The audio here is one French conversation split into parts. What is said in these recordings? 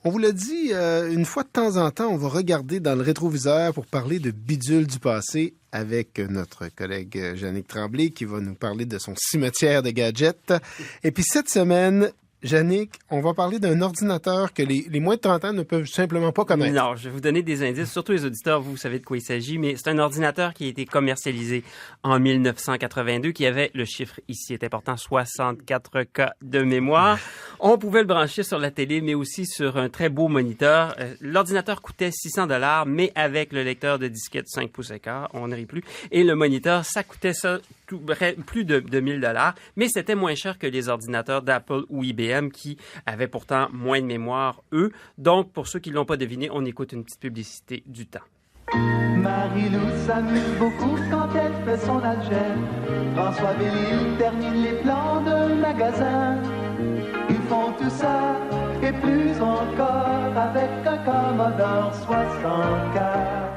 On vous l'a dit, une fois de temps en temps, on va regarder dans le rétroviseur pour parler de bidules du passé avec notre collègue Jannick Tremblay qui va nous parler de son cimetière de gadgets. Et puis cette semaine, Jannick, on va parler d'un ordinateur que les moins de 30 ans ne peuvent simplement pas connaître. Non, je vais vous donner des indices, surtout les auditeurs, vous savez de quoi il s'agit, mais c'est un ordinateur qui a été commercialisé en 1982, qui avait, le chiffre ici est important, 64K de mémoire. On pouvait le brancher sur la télé, mais aussi sur un très beau moniteur. L'ordinateur coûtait $600, mais avec le lecteur de disquette 5 pouces et quart, on ne rit plus. Et le moniteur, ça coûtait ça plus de $1,000, mais c'était moins cher que les ordinateurs d'Apple ou IBM qui avaient pourtant moins de mémoire, eux. Donc, pour ceux qui ne l'ont pas deviné, on écoute une petite publicité du temps. Marie-Lou s'amuse beaucoup quand elle fait son algèbre. François Bellil termine les plans de magasin. Ils font tout ça et plus encore avec un Commodore 64.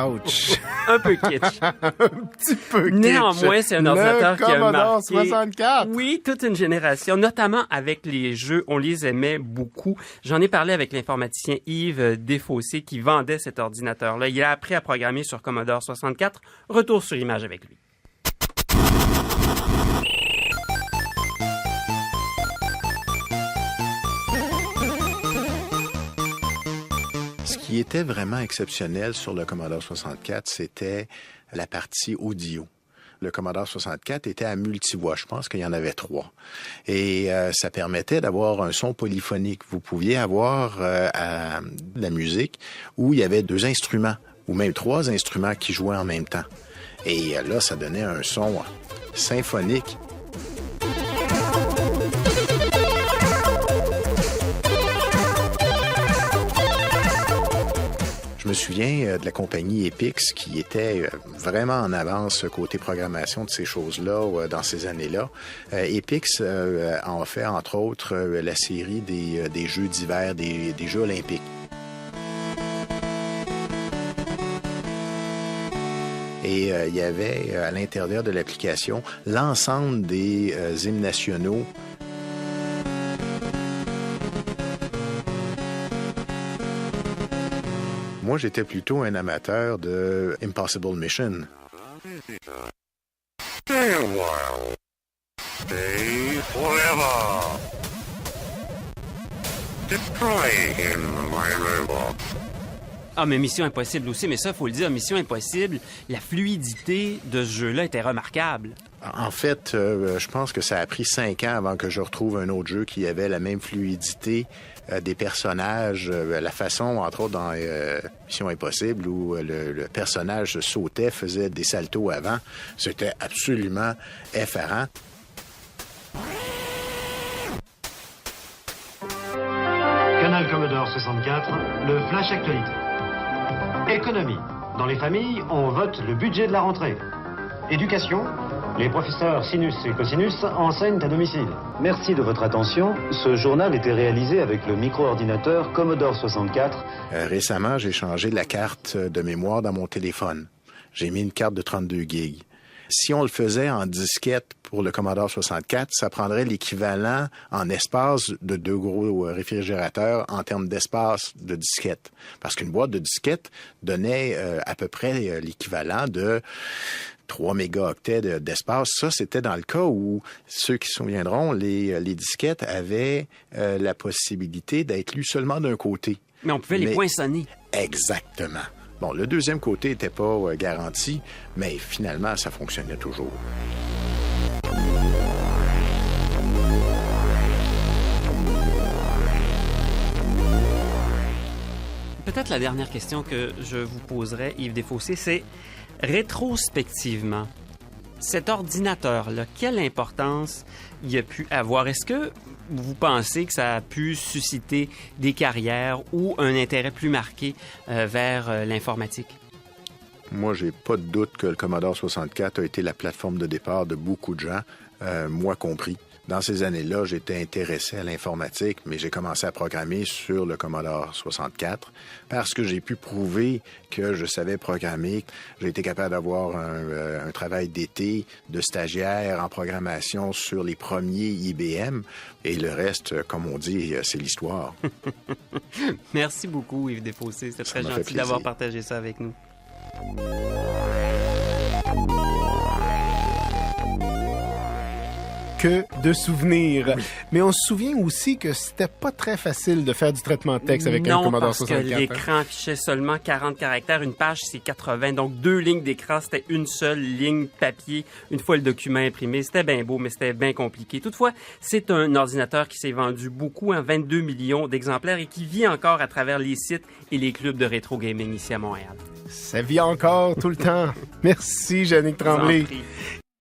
Ouch! Un peu kitsch. Un petit peu kitsch. Néanmoins, c'est un ordinateur qui a marqué... 64. Oui, toute une génération, notamment avec les jeux. On les aimait beaucoup. J'en ai parlé avec l'informaticien Yves Desfossés qui vendait cet ordinateur-là. Il a appris à programmer sur Commodore 64. Retour sur image avec lui. Ce qui était vraiment exceptionnel sur le Commodore 64, c'était la partie audio. Le Commodore 64 était à multivoix. Je pense qu'il y en avait 3. Et ça permettait d'avoir un son polyphonique. Vous pouviez avoir de la musique où il y avait 2 instruments ou même 3 instruments qui jouaient en même temps. Et là, ça donnait un son symphonique. Je me souviens de la compagnie Epix qui était vraiment en avance côté programmation de ces choses-là dans ces années-là. Epix en fait, entre autres, la série des Jeux d'hiver, des Jeux olympiques. Et il y avait à l'intérieur de l'application l'ensemble des hymnes nationaux. Moi, j'étais plutôt un amateur de Impossible Mission. Stay a while. Stay forever. Destroy him, my robot. Ah, mais Mission Impossible aussi, mais ça, faut le dire, Mission Impossible, la fluidité de ce jeu-là était remarquable. En fait, je pense que ça a pris 5 ans avant que je retrouve un autre jeu qui avait la même fluidité des personnages, la façon, entre autres, dans Mission Impossible, où le personnage sautait, faisait des saltos avant. C'était absolument effarant. Canal Commodore 64, le Flash Actualité. Économie. Dans les familles, on vote le budget de la rentrée. Éducation. Les professeurs sinus et cosinus enseignent à domicile. Merci de votre attention. Ce journal était réalisé avec le micro-ordinateur Commodore 64. Récemment, j'ai changé la carte de mémoire dans mon téléphone. J'ai mis une carte de 32 gigs. Si on le faisait en disquette pour le Commodore 64, ça prendrait l'équivalent en espace de 2 gros réfrigérateurs en termes d'espace de disquette. Parce qu'une boîte de disquette donnait à peu près l'équivalent de 3 mégaoctets d'espace. Ça, c'était dans le cas où, ceux qui se souviendront, les disquettes avaient la possibilité d'être lues seulement d'un côté. Mais on pouvait les poinçonner. Exactement. Bon, le deuxième côté n'était pas garanti, mais finalement, ça fonctionnait toujours. Peut-être la dernière question que je vous poserai, Yves Desfossés, c'est rétrospectivement, cet ordinateur-là, quelle importance il a pu avoir? Est-ce que vous pensez que ça a pu susciter des carrières ou un intérêt plus marqué vers l'informatique? Moi, j'ai pas de doute que le Commodore 64 a été la plateforme de départ de beaucoup de gens, moi compris, Dans ces années-là, j'étais intéressé à l'informatique, mais j'ai commencé à programmer sur le Commodore 64 parce que j'ai pu prouver que je savais programmer. J'ai été capable d'avoir un travail d'été de stagiaire en programmation sur les premiers IBM. Et le reste, comme on dit, c'est l'histoire. Merci beaucoup, Yves Desfossés. C'était très m'a fait gentil plaisir. d'avoir partagé ça avec nous. Que de souvenirs. Mais on se souvient aussi que c'était pas très facile de faire du traitement de texte avec un Non, Commodore parce 64. que l'écran affichait seulement 40 caractères. Une page, c'est 80. Donc, 2 lignes d'écran, c'était une seule ligne papier. Une fois le document imprimé, c'était bien beau, mais c'était bien compliqué. Toutefois, c'est un ordinateur qui s'est vendu beaucoup, 22 millions d'exemplaires, et qui vit encore à travers les sites et les clubs de rétro gaming ici à Montréal. Ça vit encore tout le temps. Merci, Yannick Je vous en Tremblay. prie.